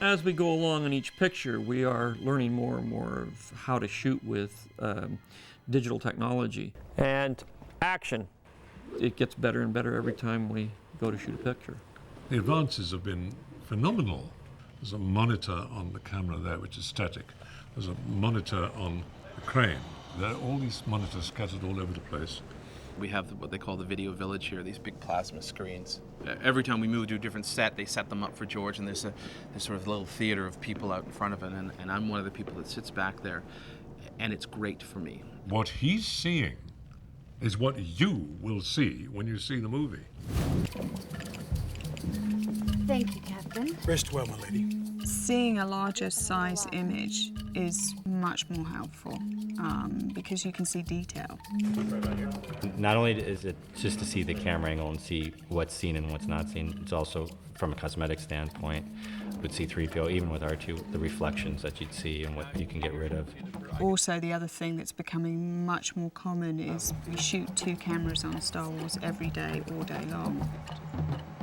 As we go along in each picture, we are learning more and more of how to shoot with digital technology. And action. It gets better and better every time we go to shoot a picture. The advances have been phenomenal. There's a monitor on the camera there, which is static. There's a monitor on the crane. There are all these monitors scattered all over the place. We have what they call the video village here, these big plasma screens. Every time we move to a different set, they set them up for George, and there's sort of a little theater of people out in front of it, and I'm one of the people that sits back there, and it's great for me. What he's seeing is what you will see when you see the movie. Thank you, Captain. Rest well, my lady. Seeing a larger size image is much more helpful because you can see detail. Not only is it just to see the camera angle and see what's seen and what's not seen, it's also from a cosmetic standpoint with C-3PO, even with R2, the reflections that you'd see and what you can get rid of. Also, the other thing that's becoming much more common is we shoot 2 cameras on Star Wars every day, all day long.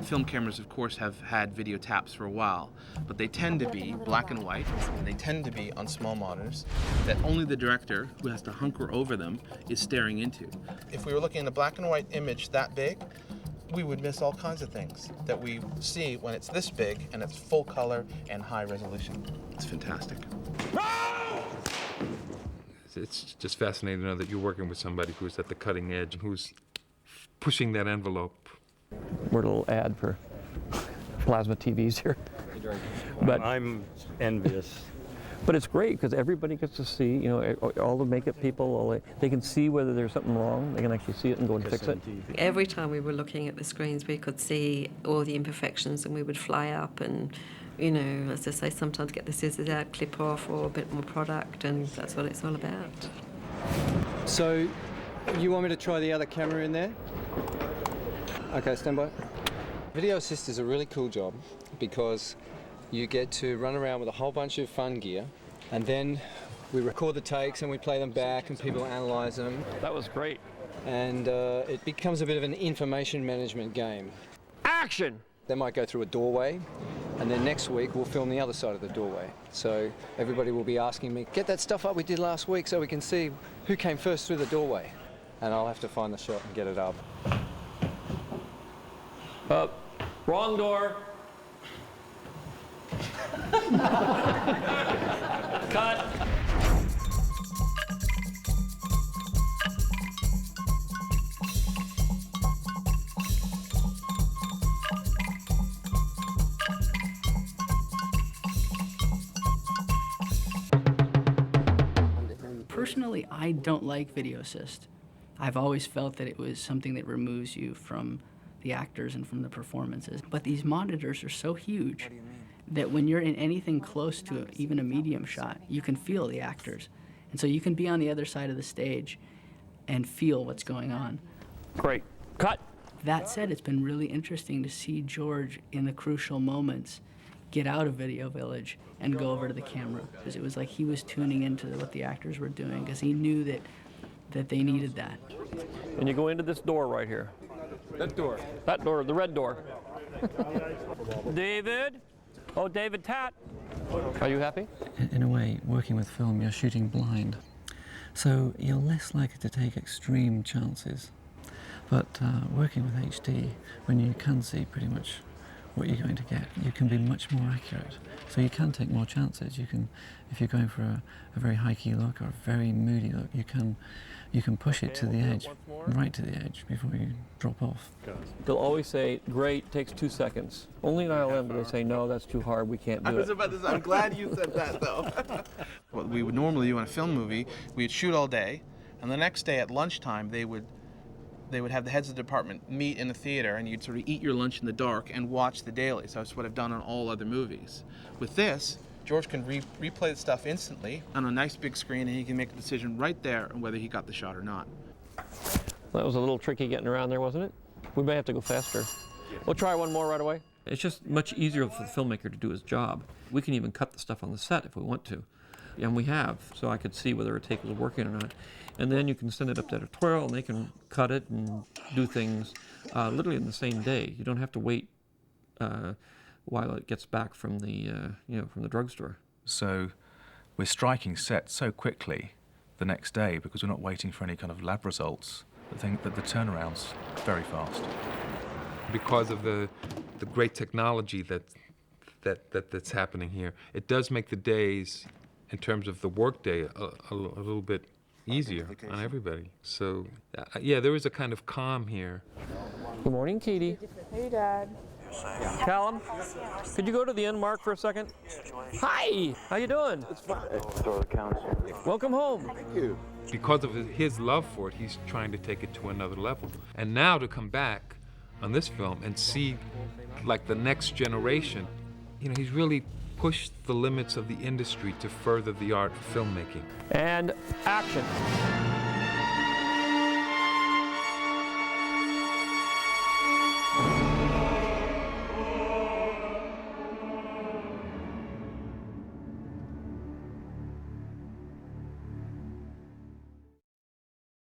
Film cameras, of course, have had video taps for a while, but they tend to be black and white, and they tend to be on small monitors that only the director, who has to hunker over them, is staring into. If we were looking at a black and white image that big, we would miss all kinds of things that we see when it's this big and it's full color and high resolution. It's fantastic. It's just fascinating to know that you're working with somebody who's at the cutting edge and who's pushing that envelope. We're a little ad for plasma TVs here. But I'm envious. But it's great because everybody gets to see, you know, all the makeup people, they can see whether there's something wrong. They can actually see it and go and fix it. Every time we were looking at the screens, we could see all the imperfections, and we would fly up and, you know, as I say, sometimes get the scissors out, clip off, or a bit more product, and that's what it's all about. So, you want me to try the other camera in there? Okay, stand by. Video assist is a really cool job because you get to run around with a whole bunch of fun gear, and then we record the takes and we play them back and people analyze them. That was great. And it becomes a bit of an information management game. Action! They might go through a doorway, and then next week we'll film the other side of the doorway. So everybody will be asking me, get that stuff up we did last week so we can see who came first through the doorway. And I'll have to find the shot and get it up. Wrong door. Cut. Personally, I don't like video assist. I've always felt that it was something that removes you from the actors and from the performances. But these monitors are so huge that when you're in anything close to even a medium shot, you can feel the actors. And so you can be on the other side of the stage and feel what's going on. Great. Cut. That said, it's been really interesting to see George in the crucial moments get out of Video Village and go over to the camera, because it was like he was tuning into what the actors were doing, because he knew that they needed that. And you go into this door right here. That door. That door, the red door. David? Oh, David Tat. Are you happy? In a way, working with film, you're shooting blind. So you're less likely to take extreme chances. But working with HD, when you can see pretty much what you're going to get, you can be much more accurate. So you can take more chances. You can, if you're going for a very high-key look or a very moody look, you can push it to the edge, right to the edge before you drop off. They'll always say, great, takes 2 seconds. Only in ILM do they say, no, that's too hard, we can't do it. I was about to say, I'm glad you said that, though. What we would normally do in a film movie, we'd shoot all day, and the next day at lunchtime, they would have the heads of the department meet in the theater, and you'd sort of eat your lunch in the dark and watch the dailies. That's what I've done on all other movies. With this, George can replay the stuff instantly on a nice big screen, and he can make a decision right there on whether he got the shot or not. That was a little tricky getting around there, wasn't it? We may have to go faster. We'll try one more right away. It's just much easier for the filmmaker to do his job. We can even cut the stuff on the set if we want to. And we have, so I could see whether a take was working or not. And then you can send it up to editorial, and they can cut it and do things literally in the same day. You don't have to wait while it gets back from the from the drugstore. So we're striking set so quickly the next day because we're not waiting for any kind of lab results. That the turnaround's very fast. Because of the great technology that's happening here, it does make the days, in terms of the workday, a little bit easier on everybody. So, yeah, there is a kind of calm here. Good morning, Katie. Hey, Dad. Callum, could you go to the end mark for a second? Hi, how you doing? It's fine. Throw the counts. Welcome home. Thank you. Because of his love for it, he's trying to take it to another level. And now to come back on this film and see, like, the next generation, he's really pushed the limits of the industry to further the art of filmmaking. And action.